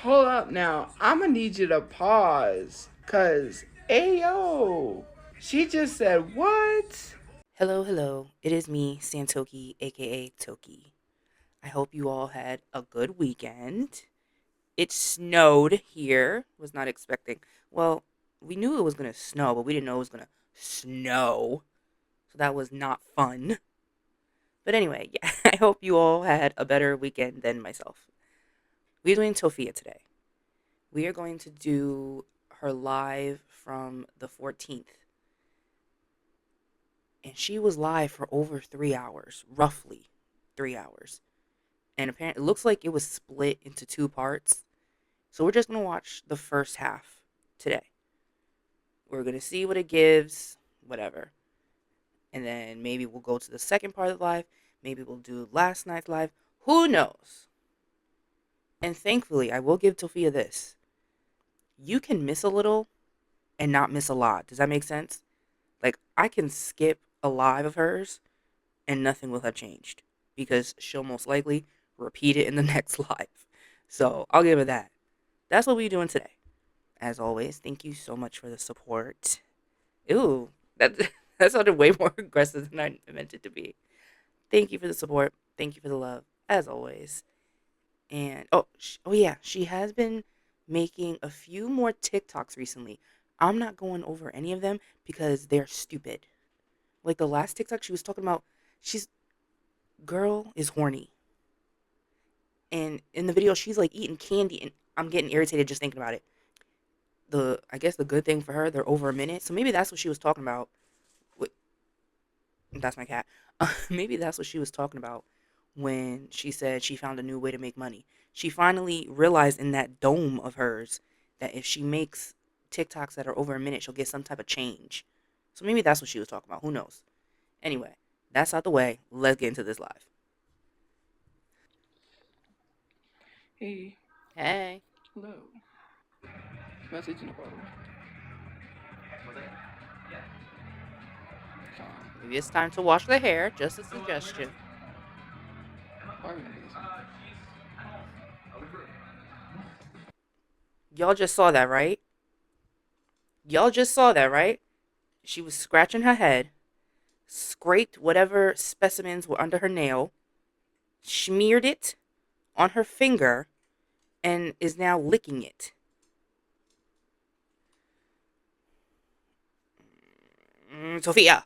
Hold up now. I'm gonna need you to pause. Cause, ayo, she just said what? Hello, hello. It is me, Santoki, aka Toki. I hope you all had a good weekend. It snowed here. Was not expecting. Well, we knew it was going to snow, but we didn't know it was going to snow. So that was not fun. But anyway, yeah, I hope you all had a better weekend than myself. We're doing Tophia today. We are going to do her live from the 14th. And she was live for over 3 hours, roughly 3 hours. And apparently, it looks like it was split into two parts. So we're just gonna watch the first half today. We're gonna see what it gives, whatever, and then maybe we'll go to the second part of the live. Maybe we'll do last night's live. Who knows? And thankfully, I will give Tophia this: you can miss a little and not miss a lot. Does that make sense? Like I can skip a live of hers and nothing will have changed because she'll most likely repeat it in the next live. So I'll give her that. That's what we're doing today. As always, thank you so much for the support. Ooh, that that sounded way more aggressive than I meant it to be. Thank you for the support. Thank you for the love, as always. And oh yeah, she has been making a few more TikToks recently. I'm not going over any of them because they're stupid. Like the last TikTok she was talking about, she's girl is horny, and in the video she's like eating candy, and I'm getting irritated just thinking about it. I guess the good thing for her, they're over a minute, so maybe that's what she was talking about. That's my cat. Maybe that's what she was talking about when she said she found a new way to make money. She finally realized in that dome of hers that if she makes TikToks that are over a minute, she'll get some type of change. So maybe that's what she was talking about. Who knows? Anyway, that's out the way. Let's get into this live. Hey, Hey. hello. Message in the bottom. Maybe it's time to wash the hair. Just a suggestion. I remember this one. Y'all just saw that, right? Y'all just saw that, right? She was scratching her head, scraped whatever specimens were under her nail, smeared it on her finger, and is now licking it. Tophia.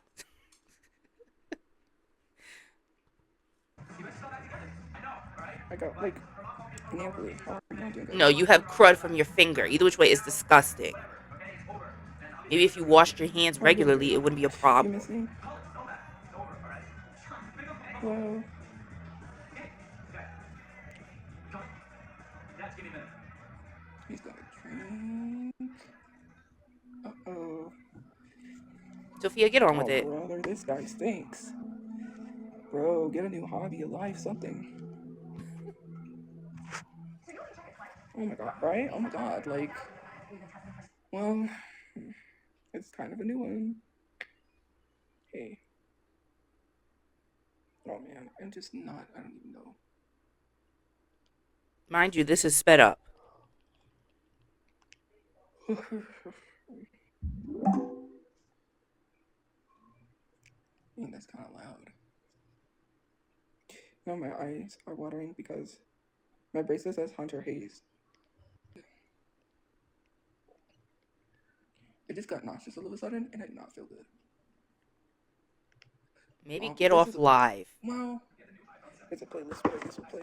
I got like nappily. How are you not doing No, you good? have crud from your finger. Either which way is disgusting. Maybe if you washed your hands How are you doing good? regularly, it wouldn't be a You problem. miss me? Hello. He's gonna drink. Uh oh. Tophia, get on with Oh it. brother, this guy stinks. Bro, get a new hobby, a life, something. Oh my god, right? Oh my god, like, well, it's kind of a new one. Hey, oh man, I'm just not, I don't even know. Mind you, this is sped up. Man, that's kind of loud. Now my eyes are watering because my bracelet says Hunter Hayes. I just got nauseous all of a sudden and I did not feel good. Maybe But get this off is a play. live. Well, it's a playlist, but I guess we'll play.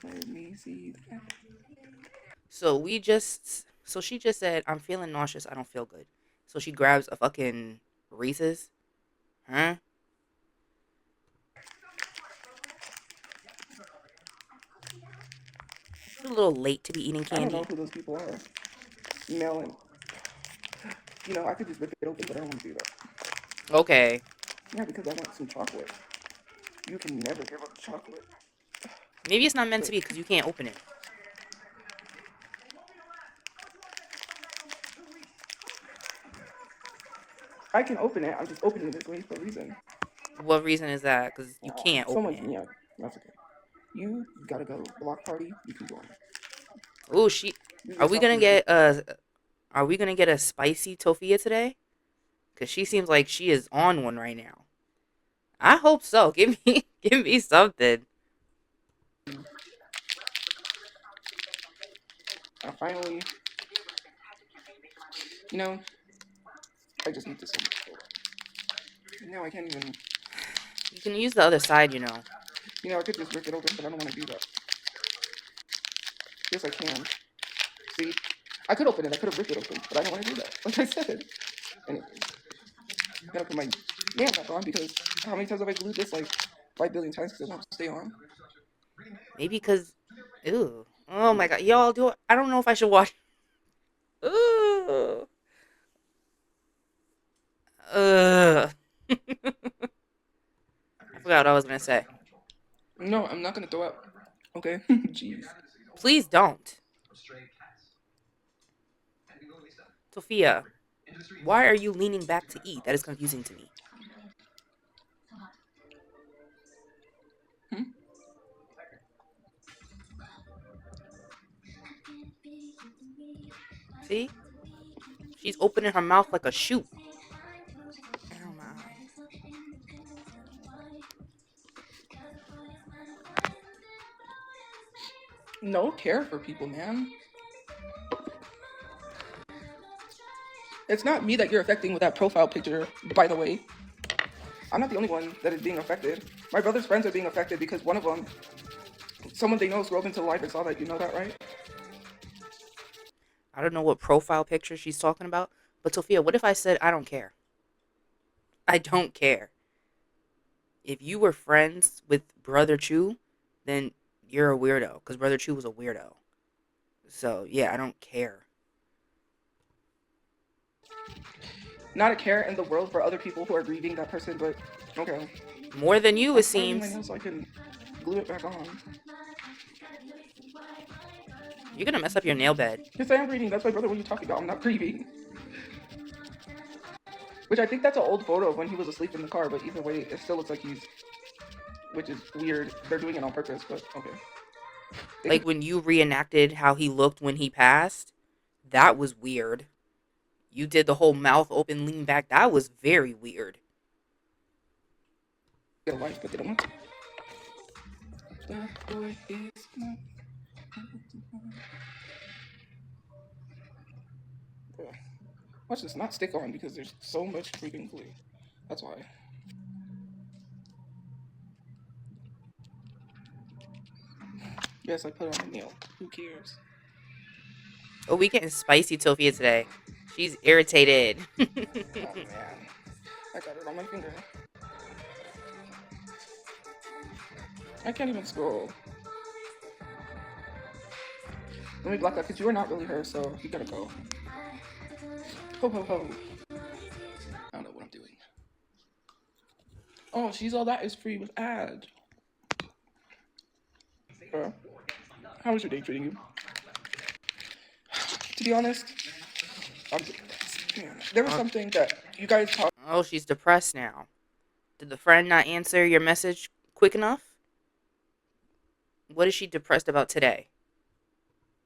Let me see that. So she just said, I'm feeling nauseous. I don't feel good. So she grabs a fucking Reese's. Huh? It's a little late to be eating I don't know candy. who those people are. Melon. You know, I could just rip it open, but I don't want to do that. Okay. Yeah, because I want some chocolate. You can never give up chocolate. Maybe it's not meant to Wait, be because you can't open it. I can open it. I'm just opening it this way for a reason. What reason is that? Because you Oh, can't open someone's it. yeah. That's okay. You gotta go block party. You can join. Oh, she. Usually Are it's we not gonna for the get people. a? Are we gonna get a spicy Tophia today? Cause she seems like she is on one right now. I hope so. Give me, give me something. I finally, you know, I just need this. No, I can't even. You can use the other side, you know. I could just rip it open, but I don't want to do that. Yes, I can. See, I could open it. I could have ripped it open, but I don't want to do that. Like I said. Anyways, I gotta put my nail back on because how many times have I glued this? Like 5 billion times because it won't stay on. Maybe because, ew. Oh my god, y'all do. I don't know if I should watch. Ooh. Ugh. I forgot what I was gonna say. No, I'm not gonna throw up. Okay. Jeez. Please don't, Sophia. Why are you leaning back to eat? That is confusing to me. Hmm? See, she's opening her mouth like a shoe. Oh my. No care for people, man. It's not me that you're affecting with that profile picture, by the way. I'm not the only one that is being affected. My brother's friends are being affected because one of them, someone they know, scrolled into live and saw that. You know that, right? I don't know what profile picture she's talking about, but Sophia, what if I said I don't care? I don't care. If you were friends with Brother Chu, then you're a weirdo because Brother Chu was a weirdo. So yeah, I don't care. Not a care in the world for other people who are grieving that person, but okay. More than you, I'm it filing my seems. nails so I can glue it back on. You're gonna mess up your nail bed. Yes, I am grieving. That's my brother. What are you talking about? I'm not grieving. Which I think that's an old photo of when he was asleep in the car, but either way, it still looks like he's, which is weird. They're doing it on purpose, but okay. They Like could when you reenacted how he looked when he passed, that was weird. You did the whole mouth open, lean back. That was very weird. get a life, but they don't want to. That boy is not. Watch this not stick on because there's so much freaking glue. That's why. Yes, I put it on my nail. Who cares? Oh, we getting spicy Tophia today. She's irritated. Oh man, I got it on my finger. I can't even scroll. Let me block that because you are not really her, so you gotta go. Ho ho ho. I don't know what I'm doing. Oh, she's all that is free with ads. How was your day treating you? To be honest, there was Oh, something that you guys talked oh, she's depressed now. Did the friend not answer your message quick enough? What is she depressed about today?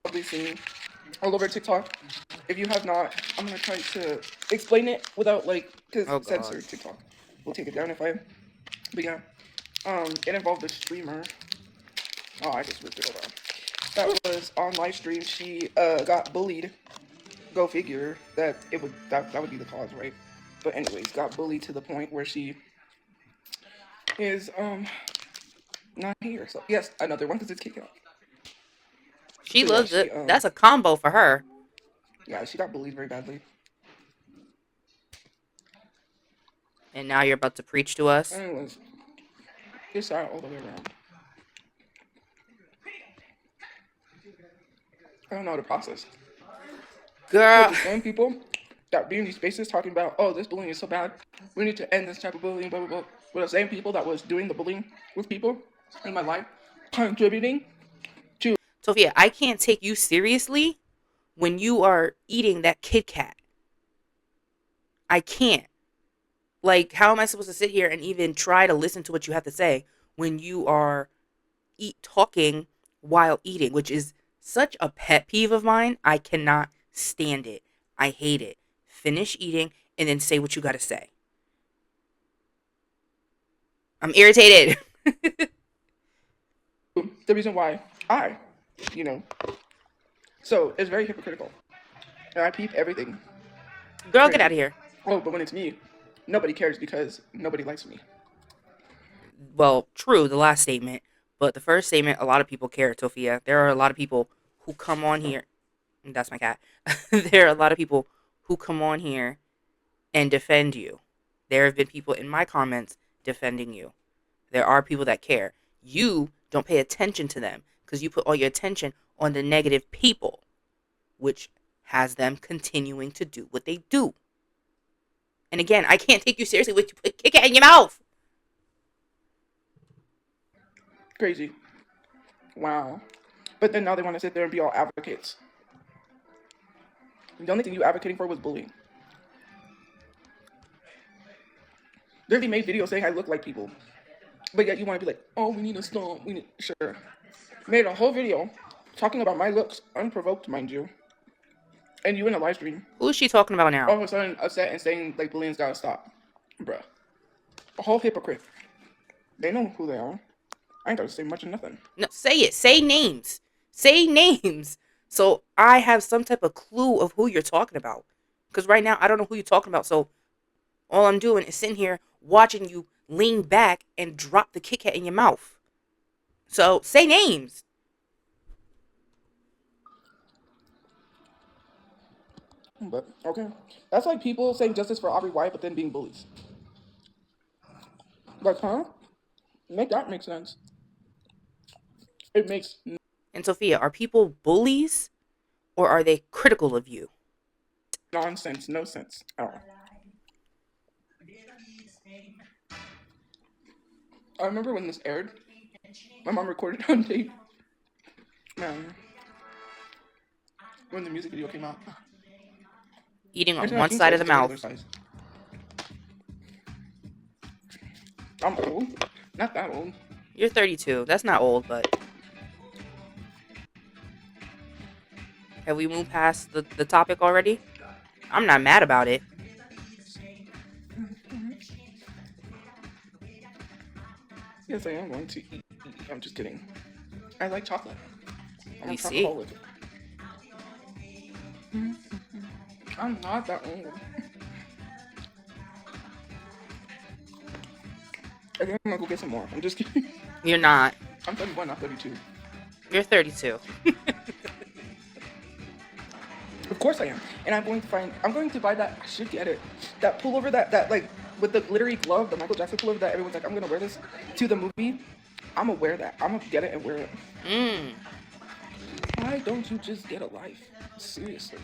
probably seen all over TikTok. If you have not, I'm gonna try to explain it without like, cause Oh God. censored TikTok will take it down if I. But yeah, it involved a streamer. Oh, I just ripped it over. That was on live stream. She got bullied. Go figure that it would that would be the cause, right? But anyways, got bullied to the point where she is not here. So yes, another one because it's kicked out. She So yeah, loves she it. That's a combo for her. yeah, she got bullied very badly. And now you're about to preach to us. Anyways, it's sad all the way around. I don't know how to process. Because Girl. the same people that be in these spaces talking about, oh, this bullying is so bad, we need to end this type of bullying, blah, blah, blah, were the same people that was doing the bullying with people in my life, contributing to. Sophia, I can't take you seriously when you are eating that Kit Kat. I can't. Like, how am I supposed to sit here and even try to listen to what you have to say when you are talking while eating, which is Such a pet peeve of mine. I cannot stand it. I hate it. Finish eating and then say what you gotta say. I'm irritated. The reason why I, you know, so it's very hypocritical. And I peep everything. Girl, get out Crazy. of here. Oh, but when it's me, nobody cares because nobody likes me. Well, true, the last statement. But the first statement, a lot of people care, Tophia. There are a lot of people who come on here. That's my cat. There are a lot of people who come on here and defend you. There have been people in my comments defending you. There are people that care. You don't pay attention to them because you put all your attention on the negative people, which has them continuing to do what they do. And again, I can't take you seriously with you put Kit Kat in your mouth. Crazy. Wow. But then now they want to sit there and be all advocates. The only thing you advocating for was bullying. They made videos saying I look like people. But yet you want to be like, oh, we need a stone. We need sure. Made a whole video talking about my looks, unprovoked, mind you. And you in a live stream, Who is she talking about all now? of a sudden upset and saying like bullying's gotta stop. Bruh. A whole hypocrite. They know who they are. I ain't gotta say much of nothing. No, say it. Say names. Say names. So I have some type of clue of who you're talking about. Because right now, I don't know who you're talking about. So all I'm doing is sitting here watching you lean back and drop the Kit Kat in your mouth. So say names. But okay. That's like people saying justice for Aubrey White but then being bullies. Like, huh? Make that make sense. It makes And Tophia, are people bullies or are they critical of you? nonsense, no sense at all. I remember when this aired, my mom recorded on tape. Man, when the music video came out. Eating on It's not one king side size, of the it's a regular mouth. size. I'm old. Not that old. You're 32. That's not old, but have we moved past the topic already? I'm not mad about it. Yes, I am going to eat. I'm just kidding. I like chocolate. I'm We a see. chocoholic. I'm not that old. I think I'm gonna go get some more. I'm just kidding. You're not. I'm 31, not 32. You're 32. Of course I am. And I'm going to buy that, I should get it. That pullover that like, with the glittery glove, the Michael Jackson pullover that everyone's like, I'm gonna wear this to the movie. I'm gonna wear that. I'm gonna get it and wear it. Why don't you just get a life? Seriously.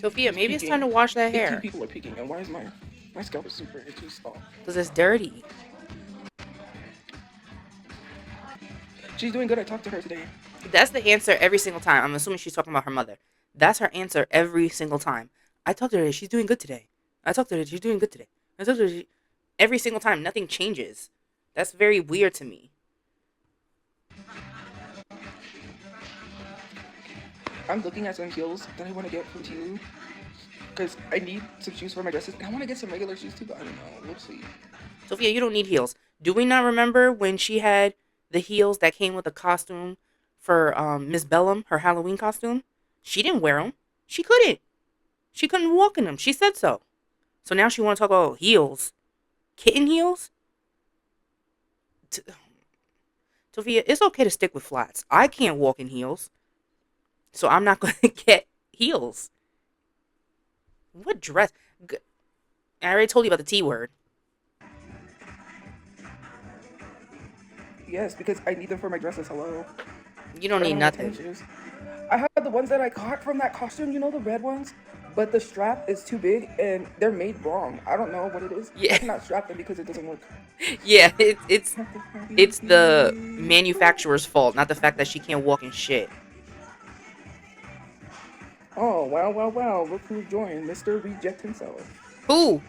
Tophia, maybe it's time to wash that 18 hair. people are peeking, and why is my scalp is super itchy soft? Because it's dirty. She's doing good. I talked to her today. That's the answer every single time. I'm assuming she's talking about her mother. That's her answer every single time. I talked to her. She's doing good today. I talked to her. She's doing good today. I talked to her. Every single time. Nothing changes. That's very weird to me. I'm looking at some heels that I want to get from you because I need some shoes for my dresses. And I want to get some regular shoes too, but I don't know. We'll see. Sophia, you don't need heels. Do we not remember when she had the heels that came with a costume for Miss Bellum, her Halloween costume? She didn't wear them. She couldn't. She couldn't walk in them. She said so. So now she want to talk about heels. Kitten heels? Sophia, it's okay to stick with flats. I can't walk in heels. So I'm not going to get heels. What dress? I already told you about the T word. Yes, because I need them for my dresses. Hello. You don't I need don't have nothing. tennis shoes. I have the ones that I caught from that costume, you know, the red ones. But the strap is too big and they're made wrong. I don't know what it is. Yeah. I cannot strap them because it doesn't work. Yeah, it's the manufacturer's fault, not the fact that she can't walk in shit. Oh, wow, wow, wow. Look who joined. Mr. Reject himself. Who?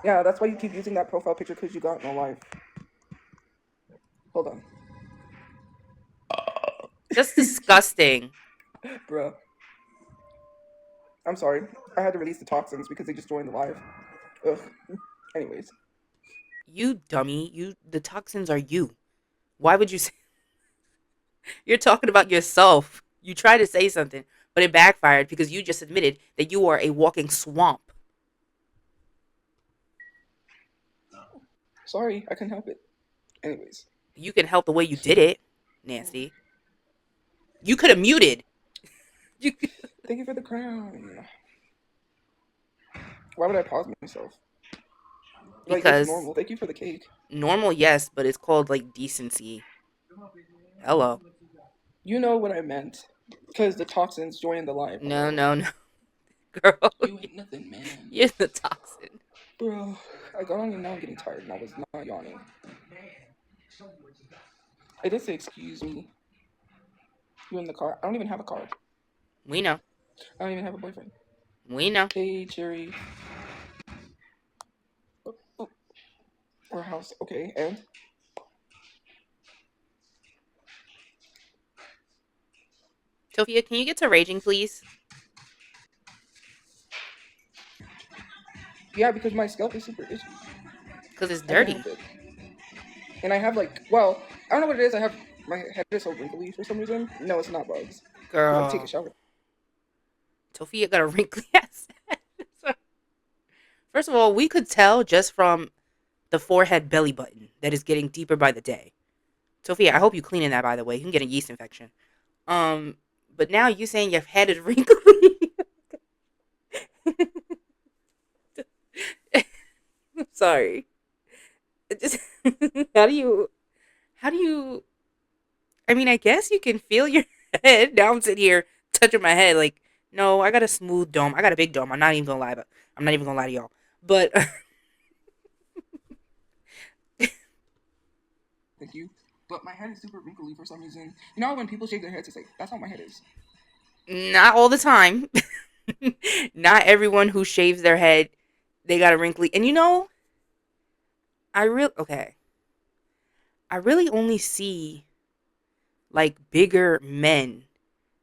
Yeah, that's why you keep using that profile picture because you got no life. Hold on. That's disgusting. Bruh. I'm sorry. I had to release the toxins because they just joined the live. Ugh. Anyways. You dummy. The toxins are you. Why would you say you're talking about yourself? You tried to say something, but it backfired because you just admitted that you are a walking swamp. Sorry, I couldn't help it. Anyways. You can help the way you did it, Nancy. You could have muted. You Thank you for the crown. Why would I pause myself? Like, it's because normal. Thank you for the cake. normal, yes, but it's called like decency. Hello. You know what I meant. Because the toxins joined the live. No, Hello. no, no, girl. You ain't nothing, man. You're the toxin. Bro, I got on and now I'm getting tired and I was not yawning. I did say, excuse me. You in the car? I don't even have a car. We know. I don't even have a boyfriend. We know. Hey, Cherry. Oh, oh. Our house. Okay, and? Tophia, can you get to raging, please? Yeah, because my scalp is super itchy. Because it's I can't help dirty. it. And I have like, well, I don't know what it is. I have, my head is so wrinkly for some reason. No, it's not bugs. Because I take a Girl. shower. Tophia got a wrinkly ass head. First of all, we could tell just from the forehead belly button that is getting deeper by the day. Tophia, I hope you cleaning that, by the way. You can get a yeast infection. But now you saying your head is wrinkly. I'm sorry. It just how do you how do you I mean, I guess you can feel your head. Now I'm sitting here touching my head like, no, I got a smooth dome. I got a big dome. I'm not even gonna lie, but I'm not even gonna lie to y'all. But Thank you. But my head is super wrinkly for some reason. You know when people shave their heads, it's like, that's how my head is. not all the time. Not everyone who shaves their head, they got a wrinkly. And you know, okay. I really only see like bigger men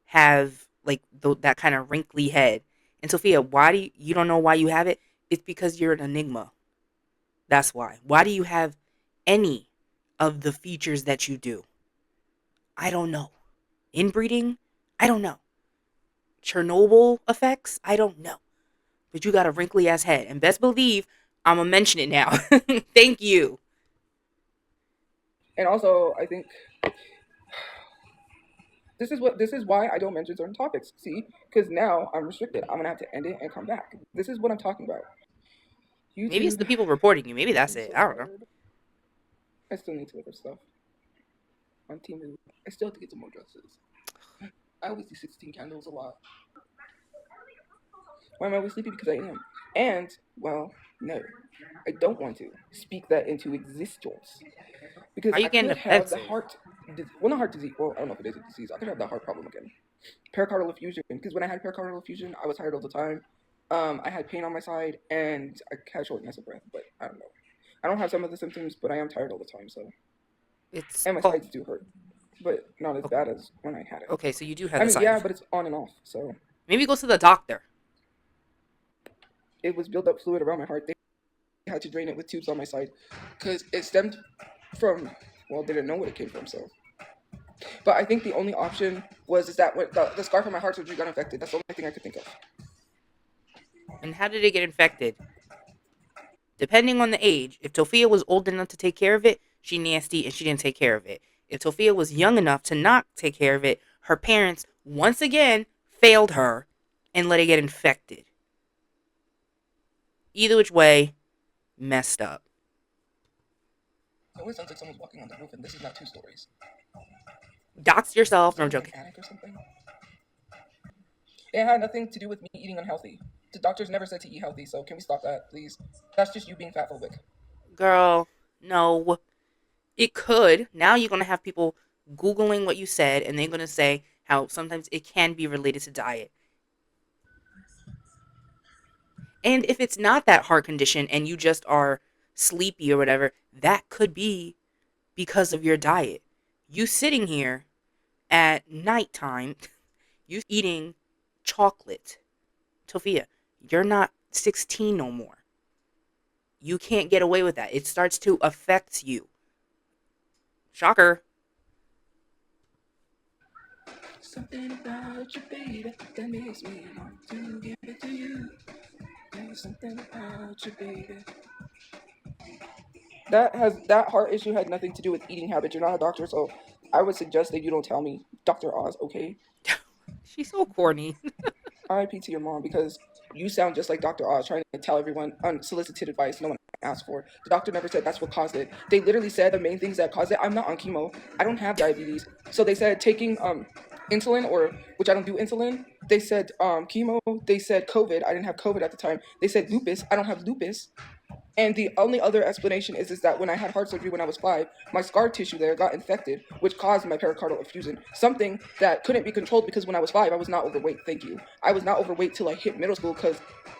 have like that kind of wrinkly head. And Sophia, why do you don't know why you have it? It's because you're an enigma. That's why. Why do you have any of the features that you do? I don't know. Inbreeding? I don't know. Chernobyl effects? I don't know. But you got a wrinkly ass head. And best believe I'm going to mention it now. Thank you. And also, I think this is why I don't mention certain topics. See, because now I'm restricted. I'm gonna have to end it and come back. This is what I'm talking about. Maybe it's YouTube. the people reporting you. Maybe that's I'm it. so I don't know. tired. I still need to look up stuff on Team. I still have to get some more dresses. I always do 16 candles a lot. Why am I always sleepy? Because I am. And well, no, I don't want to speak that into existence because Are you I getting could have the defensive? heart. Well, not heart disease. Well, I don't know if it is a disease. I could have the heart problem again. Pericardial effusion. Because when I had pericardial effusion, I was tired all the time. I had pain on my side and I had shortness of breath. But I don't know. I don't have some of the symptoms, but I am tired all the time. So It's and my called. sides do hurt, but not as bad as when I had it. Okay, so you do have I the mean, side yeah, effect. but it's on and off. So Maybe go to the doctor. it was built up fluid around my heart. They had to drain it with tubes on my side because it stemmed from. Well, they didn't know what it came from. So, but I think the only option was is that when the scar from my heart surgery got infected. That's the only thing I could think of. And how did it get infected? Depending on the age, if Tophia was old enough to take care of it, she nasty and she didn't take care of it. If Tophia was young enough to not take care of it, her parents once again failed her and let it get infected. Either which way, messed up. It always sounds like someone's walking on the roof, and this is not 2 stories. Dox Is yourself. No, there I'm like an joking. attic or something? It had nothing to do with me eating unhealthy. The doctors never said to eat healthy, so can we stop that, please? That's just you being fat phobic. Girl, no. It could. Now you're going to have people Googling what you said and they're going to say how sometimes it can be related to diet. And if it's not that heart condition and you just are sleepy or whatever, that could be because of your diet. You sitting here at nighttime, you eating chocolate. Tophia, you're not 16 no more. You can't get away with that. It starts to affect you. Shocker. Something about you, baby, that makes me want to give it to you. There's something about you, baby. That heart issue had nothing to do with eating habits. You're not a doctor, so I would suggest that you don't tell me Dr. Oz, okay? She's so corny. RIP to your mom because you sound just like Dr. Oz trying to tell everyone unsolicited advice no one asked for. The doctor never said that's what caused it. They literally said the main things that caused it. I'm not on chemo. I don't have diabetes. So they said taking insulin, or which I don't do insulin. They said chemo. They said COVID. I didn't have COVID at the time. They said lupus. I don't have lupus. And the only other explanation is that when I had heart surgery when I was 5, my scar tissue there got infected, which caused my pericardial effusion. Something that couldn't be controlled because when I was 5, I was not overweight. Thank you. I was not overweight till I hit middle school because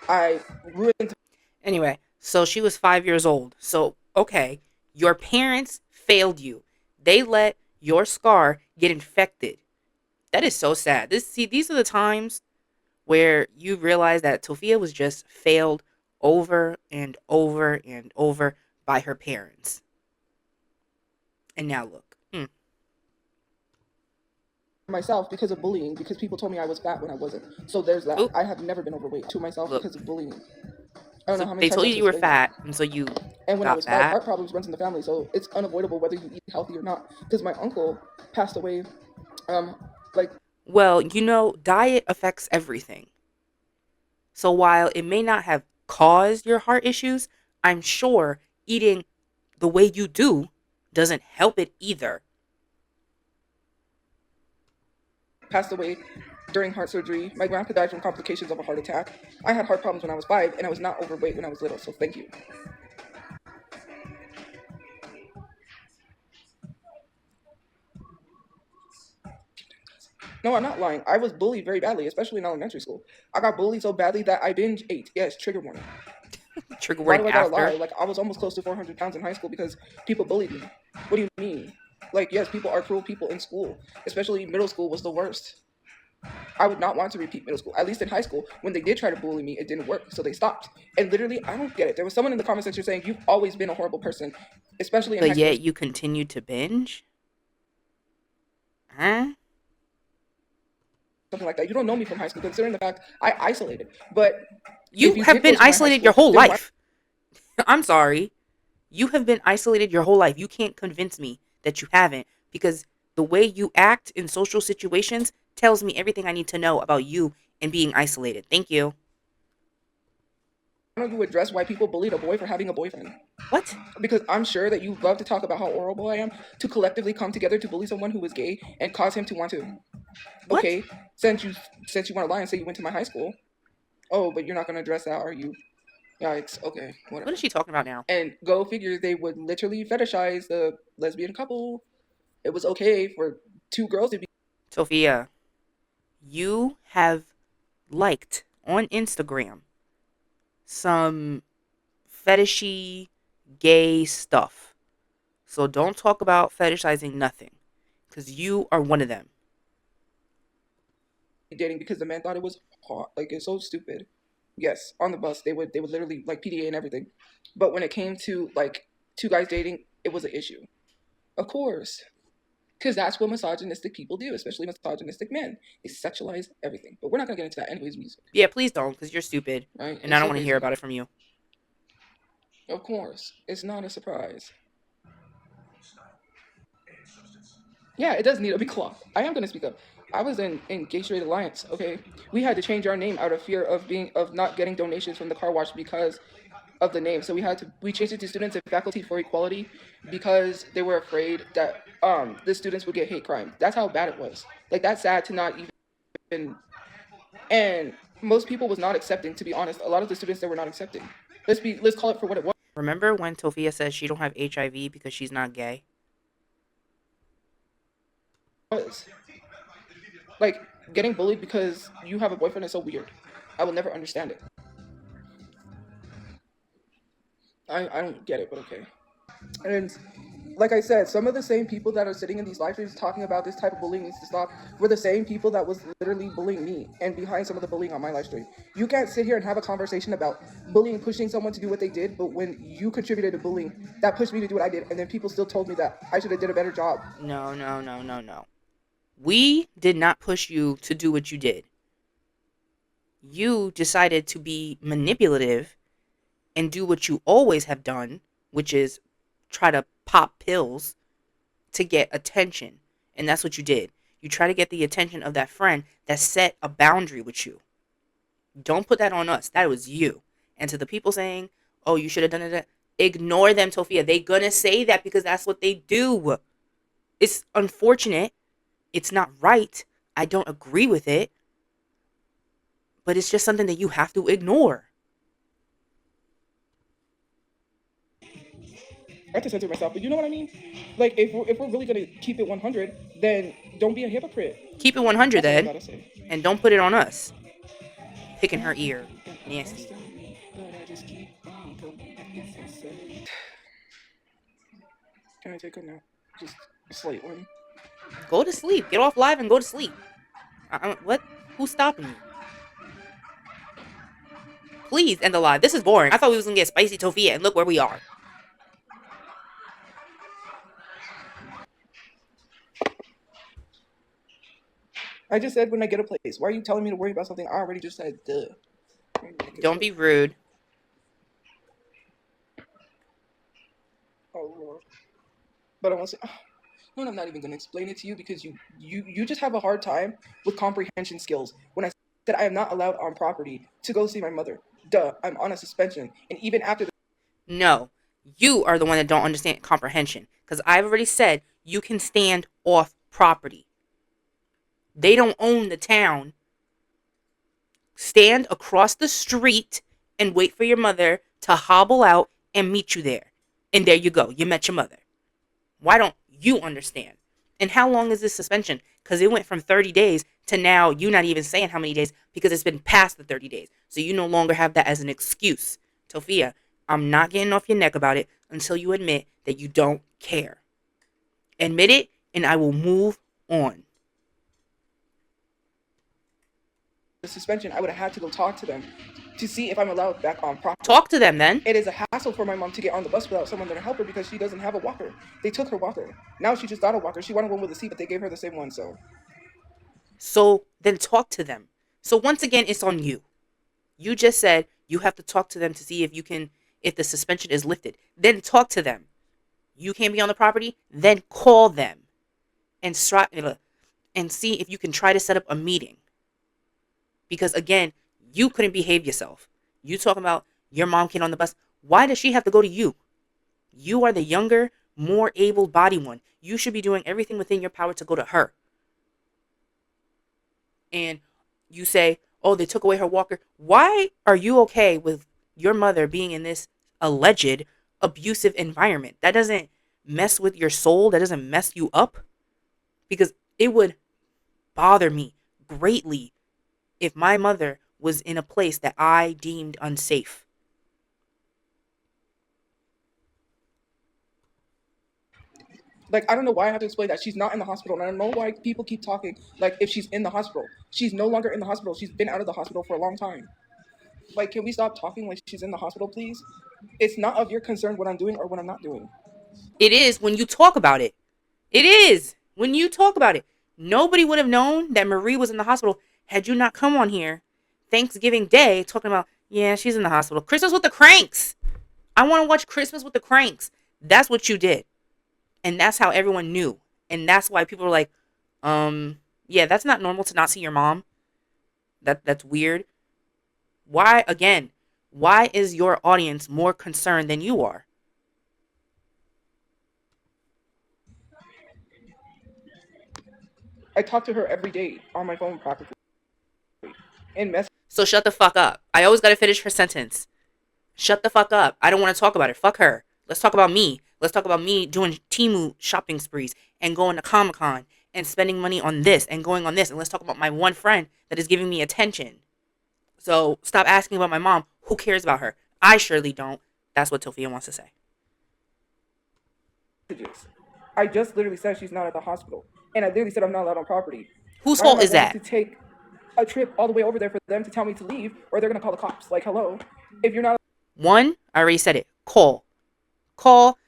I ruined. Anyway, so she was 5 years old. So, okay, your parents failed you. They let your scar get infected. That is so sad. These are the times where you realize that Tophia was just failed over and over and over by her parents. And now look. Myself because of bullying, because people told me I was fat when I wasn't. So there's that. Oop, I have never been overweight to myself look. because of bullying. I don't know So how many they times I told you have to you were explain that. fat, and so you And when I got was 5, fat. heart problems runs in the family, so it's unavoidable whether you eat healthy or not. Because my uncle passed away, um, like Well, diet affects everything. So while it may not have caused your heart issues, I'm sure eating the way you do doesn't help it either. passed away during heart surgery. My grandpa died from complications of a heart attack. I had heart problems when I was 5, and I was not overweight when I was little, so thank you. No, I'm not lying. I was bullied very badly, especially in elementary school. I got bullied so badly that I binge ate. Yes, trigger warning. Trigger Why warning do I gotta lie? after. Like, I was almost close to 400 pounds in high school because people bullied me. What do you mean? Like, yes, people are cruel people in school, especially middle school was the worst. I would not want to repeat middle school. At least in high school, when they did try to bully me, it didn't work, so they stopped. And literally, I don't get it. There was someone in the comment section saying, "You've always been a horrible person," especially in But high school. yet you continue to binge? Huh? Something like that. You don't know me from high school, considering the fact I isolated. But if You you have did go been to my high isolated your school, whole then why life. I'm sorry. You have been isolated your whole life. You can't convince me that you haven't, because the way you act in social situations tells me everything I need to know about you and being isolated. Thank you. don't you address why people bullied a boy for having a boyfriend? What? Because I'm sure that you love to talk about how horrible I am to collectively come together to bully someone who is gay and cause him to want to. What? Okay, since you want to lie and say you went to my high school. Oh, but you're not gonna address that, are you? Yikes. Okay, What whatever. is she talking about now? And go figure, they would literally fetishize the lesbian couple. It was okay for two girls to be. Tophia, you have liked on Instagram some fetishy gay stuff. So don't talk about fetishizing nothing, because you are one of them. Dating because the men thought it was hot. Like, it's so stupid. Yes, on the bus they would literally like PDA and everything, but when it came to like two guys dating, it was an issue. Of course, because that's what misogynistic people do, especially misogynistic men. They sexualize everything. But we're not gonna get into that anyways. Music, Yeah, please don't, because you're stupid. right? And I It's don't so want to hear crazy. about it from you. Of course, it's not a surprise. Yeah, it does need to be cloth. I am gonna speak up. I was in Gay Straight Alliance. Okay, we had to change our name out of fear of not getting donations from the car wash because of the name. So we changed it to Students and Faculty for Equality because they were afraid that the students would get hate crime. That's how bad it was. Like, that's sad to not even. And most people was not accepting. To be honest, a lot of the students that were not accepting. Let's call it for what it Remember when Tophia says she don't have HIV because she's not gay? was. Like, getting bullied because you have a boyfriend is so weird. I will never understand it. I don't get it, but okay. And like I said, some of the same people that are sitting in these live streams talking about this type of bullying needs to stop were the same people that was literally bullying me and behind some of the bullying on my live stream. You can't sit here and have a conversation about bullying pushing someone to do what they did, but when you contributed to bullying, that pushed me to do what I did, and then people still told me that I should have did a better job. No, no, no, no, no. We did not push you to do what you did. You decided to be manipulative and do what you always have done, which is try to pop pills to get attention. And that's what you did. You try to get the attention of that friend that set a boundary with you. Don't put that on us. That was you. And to the people saying, oh, you should have done it, ignore them, Tophia. They gonna say that because that's what they do. It's unfortunate. It's not right. I don't agree with it. But it's just something that you have to ignore. I have to censor myself, but you know what I mean? Like, if we're really gonna keep it 100, then don't be a hypocrite. Keep it 100 That's all I then. gotta say. And don't put it on us. Picking her ear. Nasty. Can I take a nap? Just a slight one. Go to sleep. Get off live and go to sleep. What? Who's stopping you? Please end the live. This is boring. I thought we was gonna get spicy Tophia, and look where we are. I just said when I get a place. Why are you telling me to worry about something I already just said? Duh. Don't be rude. Oh Lord. But I want to say, no, I'm not even gonna explain it to you because you just have a hard time with comprehension skills. When I said I am not allowed on property to go see my mother, duh, I'm on a suspension, and even after. No, you are the one that don't understand comprehension. Because I've already said you can stand off property. They don't own the town. Stand across the street and wait for your mother to hobble out and meet you there. And there you go. You met your mother. Why don't you understand? And how long is this suspension? Because it went from 30 days to now you not even saying how many days because it's been past the 30 days. So you no longer have that as an excuse. Tophia, I'm not getting off your neck about it until you admit that you don't care. Admit it and I will move on. The suspension, I would have had to go talk to them to see if I'm allowed back on property. Talk to them then. It is a hassle for my mom to get on the bus without someone there to help her because she doesn't have a walker. They took her walker. Now she just got a walker. She wanted one with a seat, but they gave her the same one, so. So then talk to them. So once again, it's on you. You just said you have to talk to them to see if the suspension is lifted. Then talk to them. You can't be on the property, then call them and see if you can try to set up a meeting. Because again, you couldn't behave yourself. You talking about your mom can't on the bus. Why does she have to go to you? You are the younger, more able-bodied one. You should be doing everything within your power to go to her. And you say, oh, they took away her walker. Why are you okay with your mother being in this alleged abusive environment? That doesn't mess with your soul. That doesn't mess you up. Because it would bother me greatly if my mother was in a place that I deemed unsafe. Like, I don't know why I have to explain that she's not in the hospital, and I don't know why people keep talking like if she's in the hospital. She's no longer in the hospital. She's been out of the hospital for a long time. Like, can we stop talking like she's in the hospital, please? It's not of your concern what I'm doing or what I'm not doing. It is when you talk about it. It is when you talk about it. Nobody would have known that Marie was in the hospital had you not come on here Thanksgiving Day talking about, yeah, she's in the hospital. Christmas with the Cranks. I want to watch Christmas with the Cranks. That's what you did. And that's how everyone knew. And that's why people were like, yeah, that's not normal to not see your mom. That's weird. Why is your audience more concerned than you are? I talk to her every day on my phone practically. In mess. So shut the fuck up. I always got to finish her sentence. Shut the fuck up. I don't want to talk about it. Fuck her. Let's talk about me. Let's talk about me doing Temu shopping sprees and going to Comic-Con and spending money on this and going on this. And let's talk about my one friend that is giving me attention. So stop asking about my mom. Who cares about her? I surely don't. That's what Tophia wants to say. messages. I just literally said she's not at the hospital. And I literally said I'm not allowed on property. Whose Why am fault I is going that? to take a trip all the way over there for them to tell me to leave or they're going to call the cops? Like, hello? If you're not. One, I already said it. Call,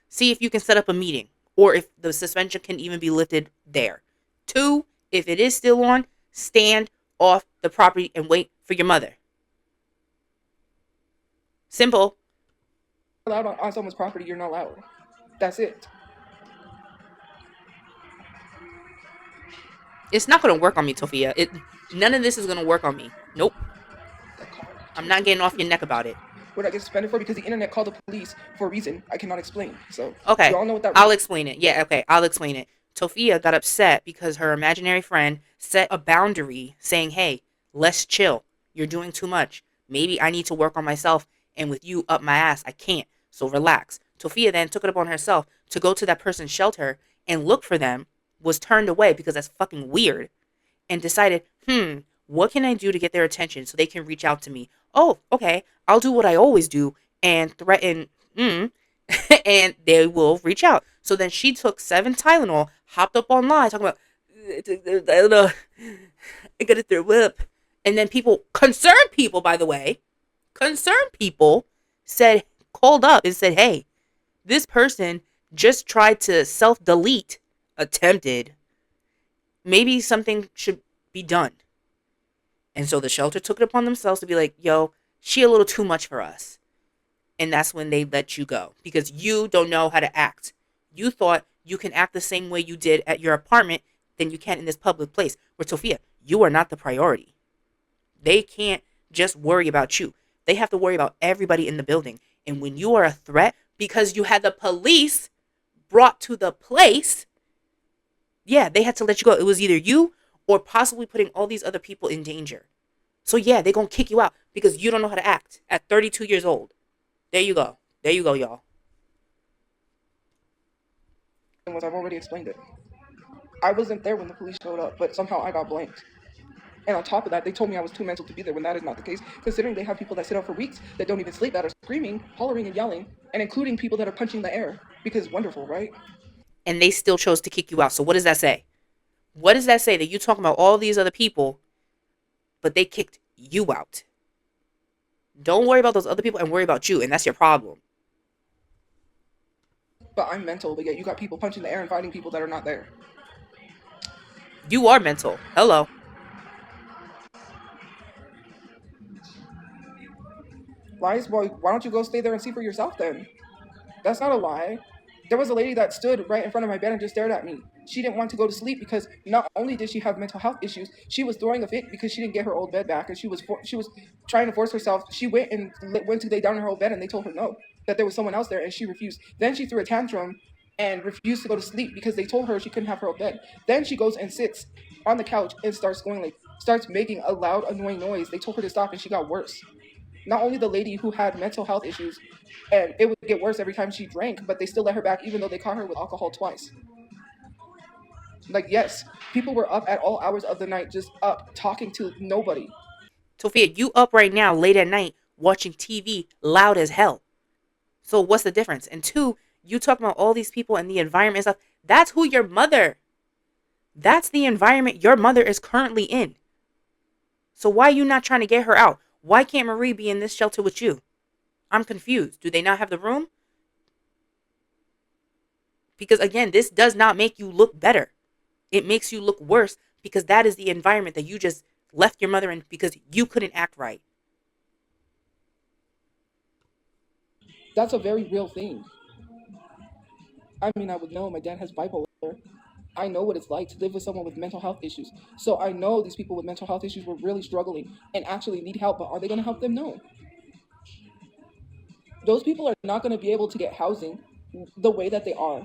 see if you can set up a meeting or if the suspension can even be lifted there. Two, if it is still on, stand off the property and wait for your mother. Simple. Allowed on someone's property, you're not allowed. That's it. It's not going to work on me, Tophia. None of this is going to work on me. Nope. I'm not getting off your neck about it. What did I get suspended for? Because the internet called the police for a reason I cannot explain. So, Okay, you all know what that I'll explain it. Yeah, okay, I'll explain it. Tophia got upset because her imaginary friend set a boundary saying, hey, let's chill. You're doing too much. Maybe I need to work on myself, and with you up my ass, I can't. So relax. Tophia then took it upon herself to go to that person's shelter and look for them, was turned away because that's fucking weird, and decided, what can I do to get their attention so they can reach out to me? Oh, okay, I'll do what I always do and threaten, and they will reach out. So then she took 7 Tylenol, hopped up online, talking about, I don't know, I gotta throw up. And then concerned people, by the way, called up and said, hey, this person just tried to self-delete, attempted. Maybe something should be done. And so the shelter took it upon themselves to be like, yo, she a little too much for us. And that's when they let you go because you don't know how to act. You thought you can act the same way you did at your apartment than you can in this public place. Where, Tophia, you are not the priority. They can't just worry about you. They have to worry about everybody in the building. And when you are a threat because you had the police brought to the place, yeah, they had to let you go. It was either you or possibly putting all these other people in danger. So yeah, they're going to kick you out because you don't know how to act at 32 years old. There you go. There you go, y'all. was I've already explained it. I wasn't there when the police showed up, but somehow I got blanked. And on top of that, they told me I was too mental to be there when that is not the case, considering they have people that sit out for weeks that don't even sleep, that are screaming, hollering, and yelling, and including people that are punching the air. Because wonderful, right? And they still chose to kick you out. So what does that say? What does that say that you talking about all these other people, but they kicked you out? Don't worry about those other people and worry about you, and that's your problem. But I'm mental, but yet you got people punching the air and fighting people that are not there. You are mental. Hello. Lies? Boy, why don't you go stay there and see for yourself then? That's not a lie. There was a lady that stood right in front of my bed and just stared at me. She didn't want to go to sleep because not only did she have mental health issues, she was throwing a fit because she didn't get her old bed back, and she was trying to force herself. She went to lay down in her old bed, and they told her no, that there was someone else there, and she refused. Then she threw a tantrum and refused to go to sleep because they told her she couldn't have her old bed. Then she goes and sits on the couch and starts making a loud, annoying noise. They told her to stop, and she got worse. Not only the lady who had mental health issues, and it would get worse every time she drank, but they still let her back even though they caught her with alcohol twice. Like, yes, people were up at all hours of the night, just up, talking to nobody. Tophia, you up right now late at night watching TV loud as hell. So what's the difference? And two, you talking about all these people and the environment and stuff. That's who your mother. That's the environment your mother is currently in. So why are you not trying to get her out? Why can't Marie be in this shelter with you? I'm confused. Do they not have the room? Because again, this does not make you look better. It makes you look worse because that is the environment that you just left your mother in because you couldn't act right. That's a very real thing. I mean, I would know my dad has bipolar. I know what it's like to live with someone with mental health issues. So I know these people with mental health issues were really struggling and actually need help, but are they going to help them? No. Those people are not going to be able to get housing the way that they are.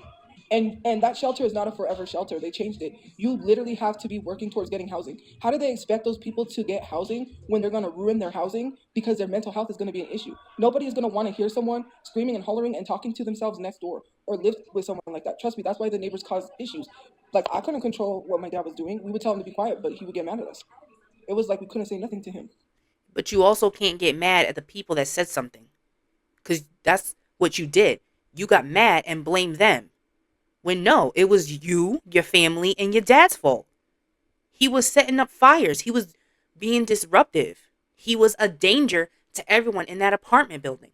And that shelter is not a forever shelter. They changed it. You literally have to be working towards getting housing. How do they expect those people to get housing when they're going to ruin their housing because their mental health is going to be an issue? Nobody is going to want to hear someone screaming and hollering and talking to themselves next door or live with someone like that. Trust me, that's why the neighbors cause issues. Like, I couldn't control what my dad was doing. We would tell him to be quiet, but he would get mad at us. It was like we couldn't say nothing to him. But you also can't get mad at the people that said something. Because that's what you did. You got mad and blamed them. When no, it was you, your family, and your dad's fault. He was setting up fires. He was being disruptive. He was a danger to everyone in that apartment building.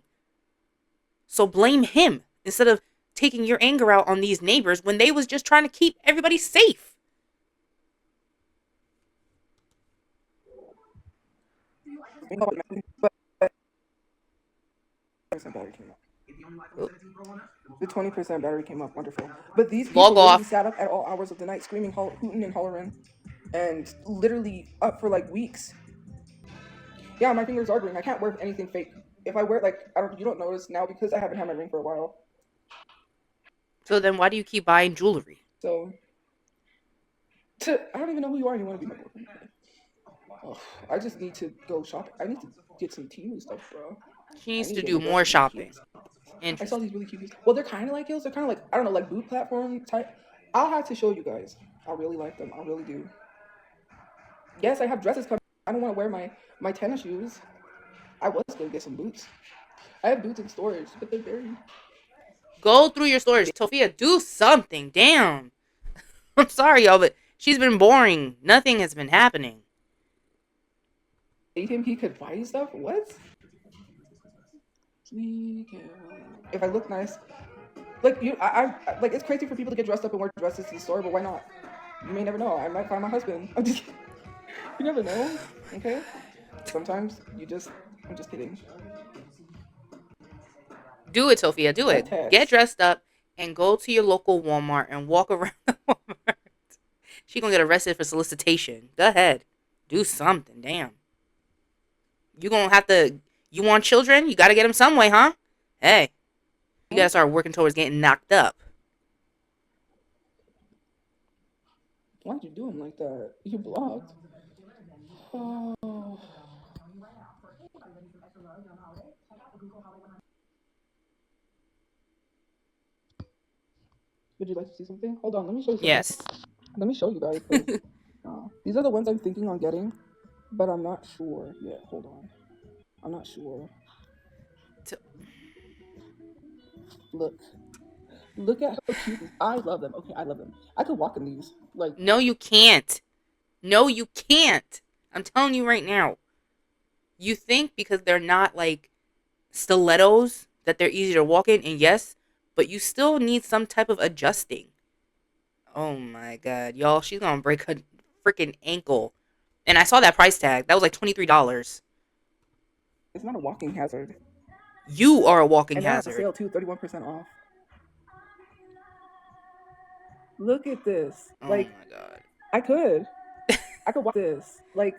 So blame him instead of taking your anger out on these neighbors when they was just trying to keep everybody safe. But battery came up. The 20% battery came up. Wonderful. But these people Log literally off. sat up at all hours of the night screaming, hooting, and hollering, and literally up for like weeks. Yeah, my fingers are green. I can't wear anything fake. If I wear like you don't notice now because I haven't had my ring for a while. So then why do you keep buying jewelry? So I don't even know who you are and you want to be my boyfriend. Oh, I just need to go shopping. I need to get some Temu stuff, bro. She I needs need to to get do my more dress really shopping. cute. I saw Interesting. these really cute heels. Well, they're kind of like heels. They're kind of like, I don't know, like boot platform type. I'll have to show you guys. I really like them. I really do. Yes, I have dresses coming. I don't want to wear my tennis shoes. I was going to get some boots. I have boots in storage, but they're very... Go through your storage. Tophia, do something. Damn. I'm sorry, y'all, but she's been boring. Nothing has been happening. Him he could buy you stuff? What? If I look nice... Like, I like, it's crazy for people to get dressed up and wear dresses to the store, but why not? You may never know. I might find my husband. I'm just... You never know, okay? Sometimes I'm just kidding. Do it, Tophia. Do it. Text. Get dressed up and go to your local Walmart and walk around the Walmart. She gonna get arrested for solicitation. Go ahead. Do something. Damn. You gonna have to... You want children? You gotta get them some way, huh? Hey. You gotta start working towards getting knocked up. Why'd you do him like that? You blocked. Oh. Would you like to see something? Hold on, let me show you something. Yes. Let me show you guys. These are the ones I'm thinking on getting, but I'm not sure yet. Hold on. I'm not sure. Look. Look at how cute these. I love them. Okay, I love them. I could walk in these. Like, No, you can't. No, you can't. I'm telling you right now. You think because they're not like stilettos that they're easy to walk in, and yes, but you still need some type of adjusting. Oh my god, y'all, she's gonna break her freaking ankle. And I saw that price tag. That was like $23. it's not a walking hazard. You are a walking And they're on hazard. sale too, 31% off. Look at this. Oh Like, my god. I could walk this. Like,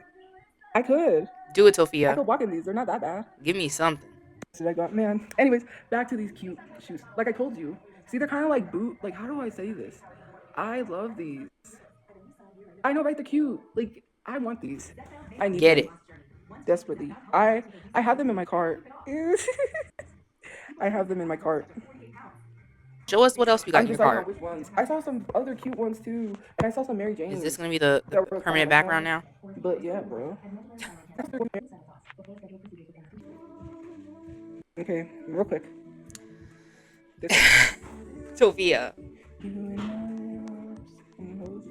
I could. Do it, I Tophia. could walk in these. They're not that bad. Give me something. So I got, man. Anyways, back to these cute shoes. Like I told you. See, they're kind of like boot. Like, how do I say this? I love these. I know, right? They're cute. Like, I want these. I need Get them. it. Desperately. I have them in my cart. I have them in my cart. Show us what else you got I'm in your just like, cart. which ones. I saw some other cute ones too, and I saw some Mary Janes. Is this gonna be the that were permanent kinda like background now? that. But yeah, bro. Okay, real quick. Tophia.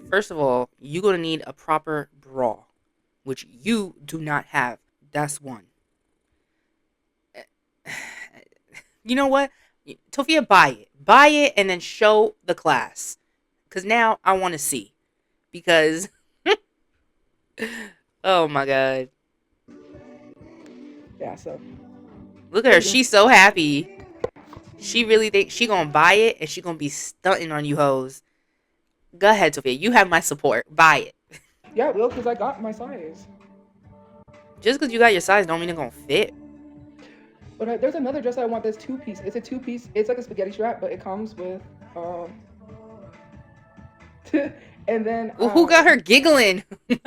First of all, you're gonna need a proper bra, which you do not have. That's one. You know what? Tophia, buy it. Buy it and then show the class. Because now I want to see. Because... oh my god. Yeah, so. Look at her. She's so happy. She really thinks she gonna buy it and she gonna be stunting on you hoes. Go ahead, Tophia. You have my support. Buy it. Yeah, well, because I got my size. Just because you got your size don't mean it's gonna fit. But there's another dress that I want that's two-piece. It's a two-piece. It's like a spaghetti strap, but it comes with... and then... Who got her giggling? Who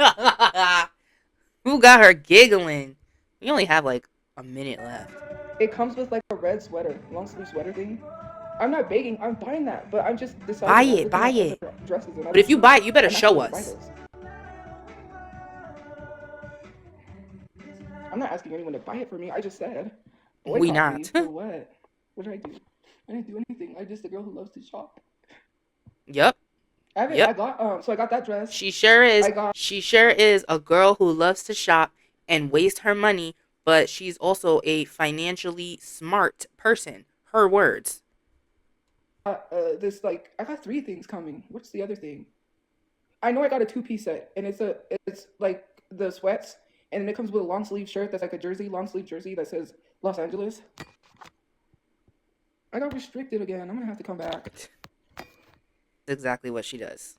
got her giggling? We only have like a minute left. It comes with like a red sweater, long sleeve sweater thing. I'm not begging, I'm buying that, but I'm just deciding. Buy it. Dresses But if you buy it, you better show us. I'm not asking anyone to buy it for me. I just said. We not. For what? What did I do? I didn't do anything. I'm just a girl who loves to shop. Yep. I haven't. Yep. I got. So I got that dress. She sure is. I got. She sure is a girl who loves to shop and waste her money, but she's also a financially smart person. Her words. This like I got three things coming. What's the other thing? I know I got a two-piece set, and it's like the sweats, and then it comes with a long sleeve shirt that's like a jersey, long sleeve jersey that says Los Angeles. I got restricted again. I'm gonna have to come back. Exactly what she does.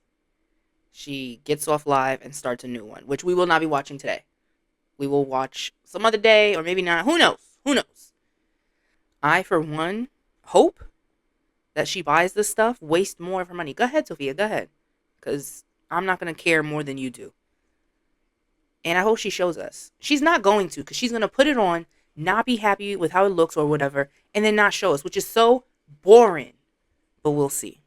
She gets off live and starts a new one, which we will not be watching today. We will watch some other day, or maybe not. Who knows? Who knows? I, for one, hope that she buys this stuff, waste more of her money. Go ahead, Tophia. Go ahead. Because I'm not going to care more than you do. And I hope she shows us. She's not going to, because she's going to put it on, not be happy with how it looks or whatever, and then not show us, which is so boring. But we'll see.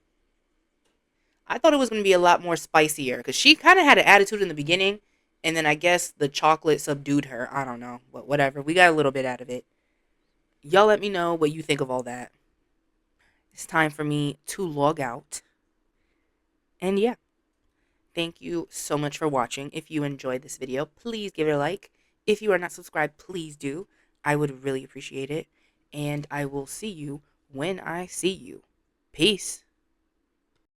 I thought it was going to be a lot more spicier, because she kind of had an attitude in the beginning, and then I guess the chocolate subdued her. I don't know, but whatever. We got a little bit out of it. Y'all let me know what you think of all that. It's time for me to log out. And yeah, thank you so much for watching. If you enjoyed this video, please give it a like. If you are not subscribed, please do. I would really appreciate it. And I will see you when I see you. Peace.